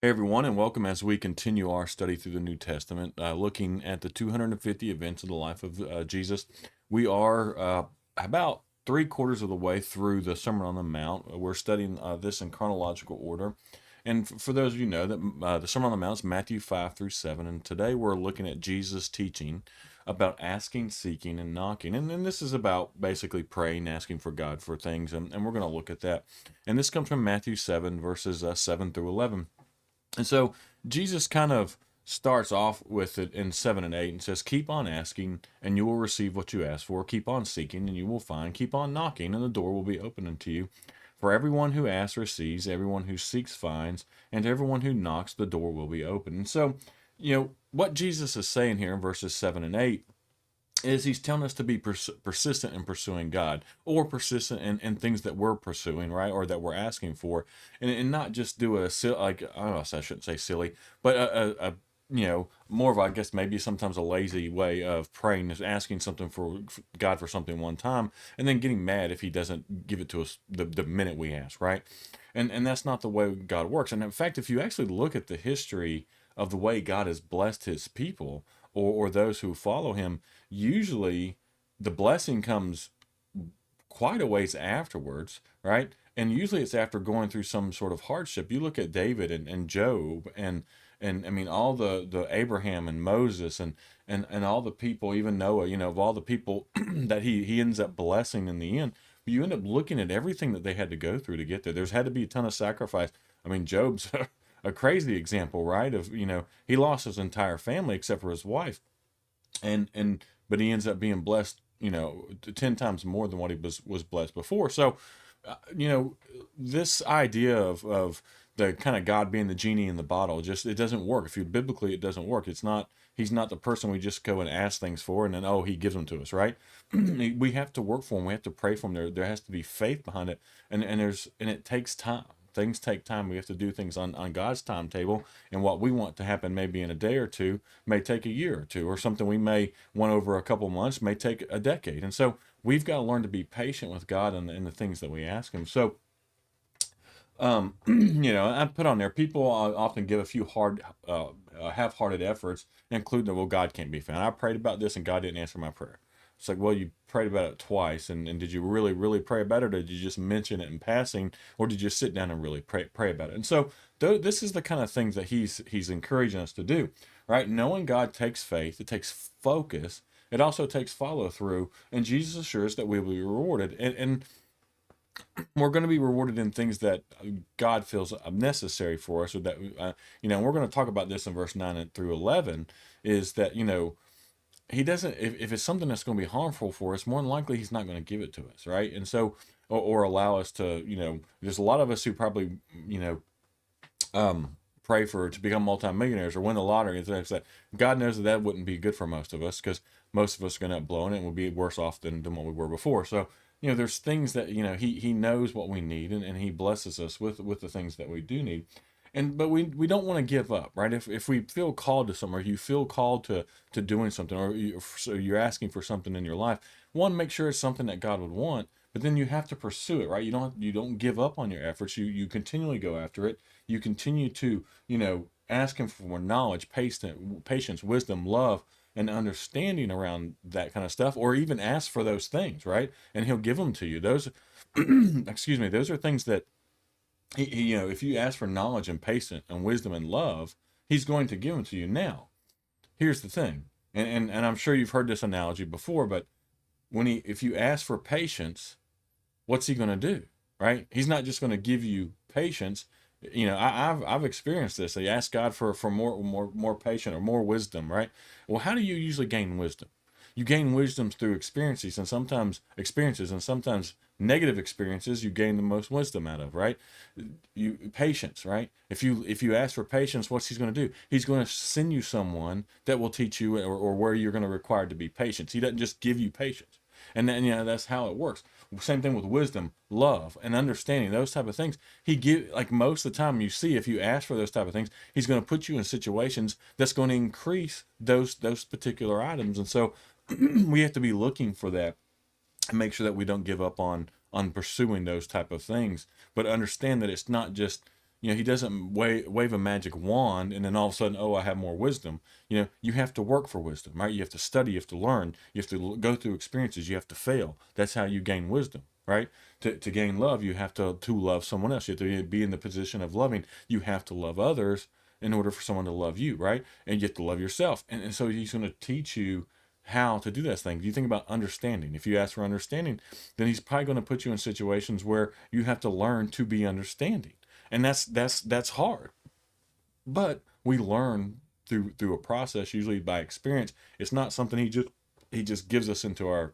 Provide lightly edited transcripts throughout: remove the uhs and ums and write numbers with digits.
Hey everyone, and welcome as we continue our study through the New Testament, looking at the 250 events of the life of Jesus. We are about three-quarters of the way through the Sermon on the Mount. We're studying this in chronological order. And for those of you know that the Sermon on the Mount is Matthew 5 through 7, and today we're looking at Jesus' teaching about asking, seeking, and knocking. And then this is about basically praying, asking for God for things, and we're going to look at that. And this comes from Matthew 7, verses 7 through 11. And so Jesus kind of starts off with it in 7 and 8 and says, keep on asking and you will receive what you ask for. Keep on seeking and you will find. Keep on knocking and the door will be open unto you. For everyone who asks receives, everyone who seeks finds, and to everyone who knocks, the door will be open. And so, what Jesus is saying here in verses 7 and 8 is he's telling us to be persistent in pursuing God, or persistent in things that we're pursuing, right? Or that we're asking for, and not just do like, I don't know, I shouldn't say silly, but more of, I guess, maybe sometimes a lazy way of praying is asking something for God for something one time and then getting mad if he doesn't give it to us the minute we ask, right? And that's not the way God works. And in fact, if you actually look at the history of the way God has blessed his people, or those who follow him, usually the blessing comes quite a ways afterwards, right? And usually it's after going through some sort of hardship. You look at David and Job and I mean all the Abraham and Moses and all the people, even Noah, of all the people that he ends up blessing in the end. You end up looking at everything that they had to go through to get there. There's had to be a ton of sacrifice. I mean, Job's a crazy example, right? Of, he lost his entire family except for his wife, and but he ends up being blessed, 10 times more than what he was blessed before. So, this idea of the kind of God being the genie in the bottle, just, it doesn't work. If you biblically, it doesn't work. It's not, he's not the person we just go and ask things for and then, oh, he gives them to us, right? We have to work for him. We have to pray for him. There has to be faith behind it. And it takes time. Things take time. We have to do things on God's timetable, and what we want to happen maybe in a day or two may take a year or two, or something we may want over a couple months may take a decade. And so we've got to learn to be patient with God and the things that we ask him. So, I put on there, people often give a few half-hearted efforts, including, well, God can't be found. I prayed about this and God didn't answer my prayer. It's like, well, you prayed about it twice, and did you really, really pray about it, or did you just mention it in passing, or did you sit down and really pray about it? And so, this is the kind of things that he's encouraging us to do, right? Knowing God takes faith, it takes focus, it also takes follow through, and Jesus assures that we will be rewarded. And we're going to be rewarded in things that God feels necessary for us, or that, and we're going to talk about this in verse 9 through 11, is that, he doesn't, if it's something that's going to be harmful for us, more than likely he's not going to give it to us, right? And so, or allow us to, there's a lot of us who probably, pray for to become multimillionaires or win the lottery and things like that. God knows that wouldn't be good for most of us, because most of us are going to end up blowing it and we'll be worse off than what we were before. So, there's things that, he knows what we need, and he blesses us with the things that we do need. But we don't want to give up, right? If we feel called to somewhere, you feel called to doing something, or so you're asking for something in your life, one, make sure it's something that God would want, but then you have to pursue it, right? You don't give up on your efforts. You continually go after it. You continue to, ask him for more knowledge, patience, wisdom, love, and understanding around that kind of stuff, or even ask for those things, right? And he'll give them to you. Those, excuse me, those are things that if you ask for knowledge and patience and wisdom and love, he's going to give them to you. Now, here's the thing, and I'm sure you've heard this analogy before, but if you ask for patience, what's he going to do? Right? He's not just going to give you patience. I've experienced this. They ask God for more patience or more wisdom, right? Well, how do you usually gain wisdom? You gain wisdom through experiences, and sometimes negative experiences. You gain the most wisdom out of, right? Patience, right? If you ask for patience, what's he's going to do? He's going to send you someone that will teach you, or where you're going to require to be patient. He doesn't just give you patience. And then, that's how it works. Same thing with wisdom, love, and understanding, those type of things. Like most of the time, you see, if you ask for those type of things, he's going to put you in situations that's going to increase those particular items. And so we have to be looking for that and make sure that we don't give up on pursuing those type of things, but understand that it's not just, He doesn't wave a magic wand and then all of a sudden, oh, I have more wisdom. You have to work for wisdom, right? You have to study, you have to learn, you have to go through experiences, you have to fail. That's how you gain wisdom, right? To gain love, you have to love someone else. You have to be in the position of loving. You have to love others in order for someone to love you, right? And you have to love yourself. And so he's going to teach you how to do that thing. You think about understanding. If you ask for understanding, then he's probably going to put you in situations where you have to learn to be understanding. And that's hard. But we learn through a process, usually by experience. It's not something he just gives us into our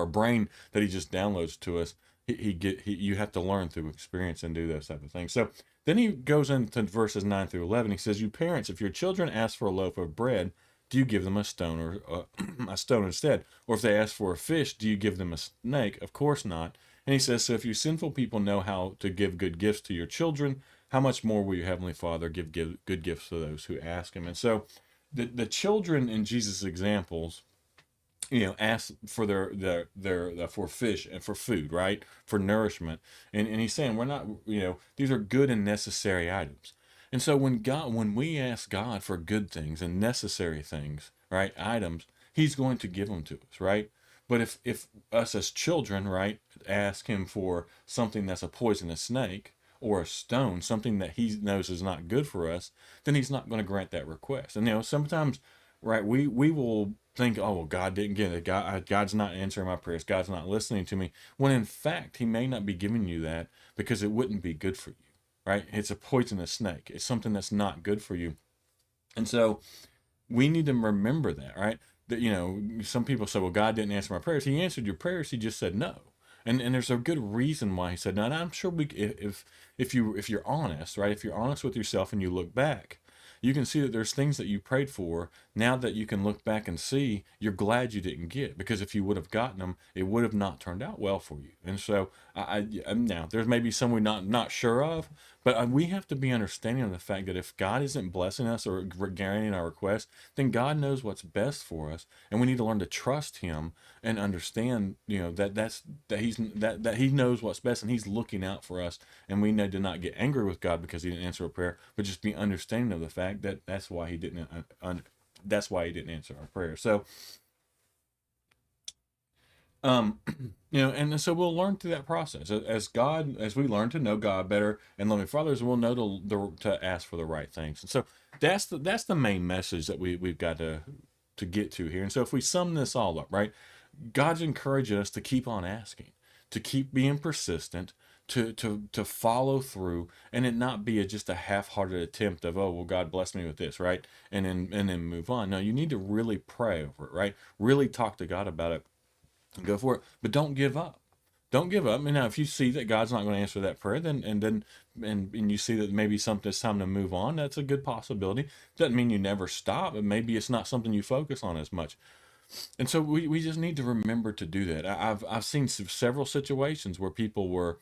brain that he just downloads to us. You have to learn through experience and do those type of things. So then he goes into verses 9 through 11. He says, "You parents, if your children ask for a loaf of bread, do you give them a stone or a stone instead? Or if they ask for a fish, do you give them a snake? Of course not." And he says, "So if you sinful people know how to give good gifts to your children, how much more will your heavenly Father give good gifts to those who ask him?" And so the children in Jesus' examples, ask for their for fish and for food, right? For nourishment. And he's saying we're not, these are good and necessary items. And so when we ask God for good things and necessary things, right, items, he's going to give them to us, right? But if us as children, right, ask him for something that's a poisonous snake or a stone, something that he knows is not good for us, then he's not going to grant that request. And sometimes, right, we will think, oh, well, God didn't get it. God's not answering my prayers. God's not listening to me. When in fact, he may not be giving you that because it wouldn't be good for you, right? It's a poisonous snake. It's something that's not good for you. And so we need to remember that, right? That, some people say, well, God didn't answer my prayers. He answered your prayers. He just said no. And there's a good reason why he said no. And I'm sure if you're honest, right? If you're honest with yourself and you look back, you can see that there's things that you prayed for now that you can look back and see you're glad you didn't get, because if you would have gotten them, it would have not turned out well for you. And so now there's maybe some we're not sure of, but we have to be understanding of the fact that if God isn't blessing us or granting our request, then God knows what's best for us, and we need to learn to trust him and understand, that he knows what's best and he's looking out for us. And we need to not get angry with God because he didn't answer a prayer, but just be understanding of the fact that that's why he didn't answer our prayer. So um and so we'll learn through that process as we learn to know God better and loving for others, we'll know to ask for the right things. And so that's the main message that we've got to get to here. And so if we sum this all up, right, God's encouraging us to keep on asking, to keep being persistent, to follow through, and it not be just a half-hearted attempt of, oh, well, God bless me with this, right, and then move on. No, you need to really pray over it, right? Really talk to God about it and go for it, but don't give up. Don't give up. Now, if you see that God's not going to answer that prayer, and you see that maybe it's time to move on, that's a good possibility. Doesn't mean you never stop, but maybe it's not something you focus on as much. And so we just need to remember to do that. I've seen several situations where people were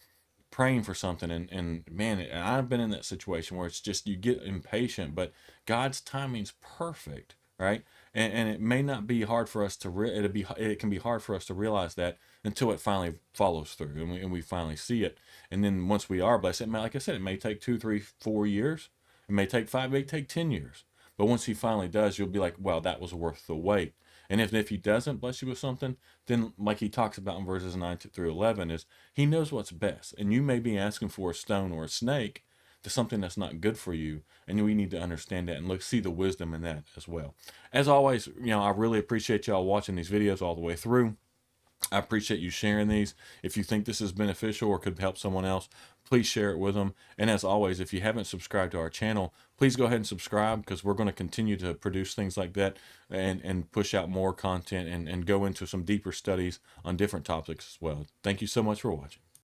praying for something, and man, and I've been in that situation where it's just you get impatient, but God's timing's perfect, right? And it may not be hard for us it can be hard for us to realize that until it finally follows through, and we finally see it. And then once we are blessed, like I said, it may take 2, 3, 4 years. It may take 5, it may take 10 years. But once he finally does, you'll be like, wow, that was worth the wait. And if he doesn't bless you with something, then like he talks about in verses 9 through 11, is he knows what's best. And you may be asking for a stone or a snake to something that's not good for you. And we need to understand that and see the wisdom in that as well. As always, I really appreciate y'all watching these videos all the way through. I appreciate you sharing these. If you think this is beneficial or could help someone else, please share it with them. And as always, if you haven't subscribed to our channel, please go ahead and subscribe, because we're going to continue to produce things like that and push out more content and go into some deeper studies on different topics as well. Thank you so much for watching.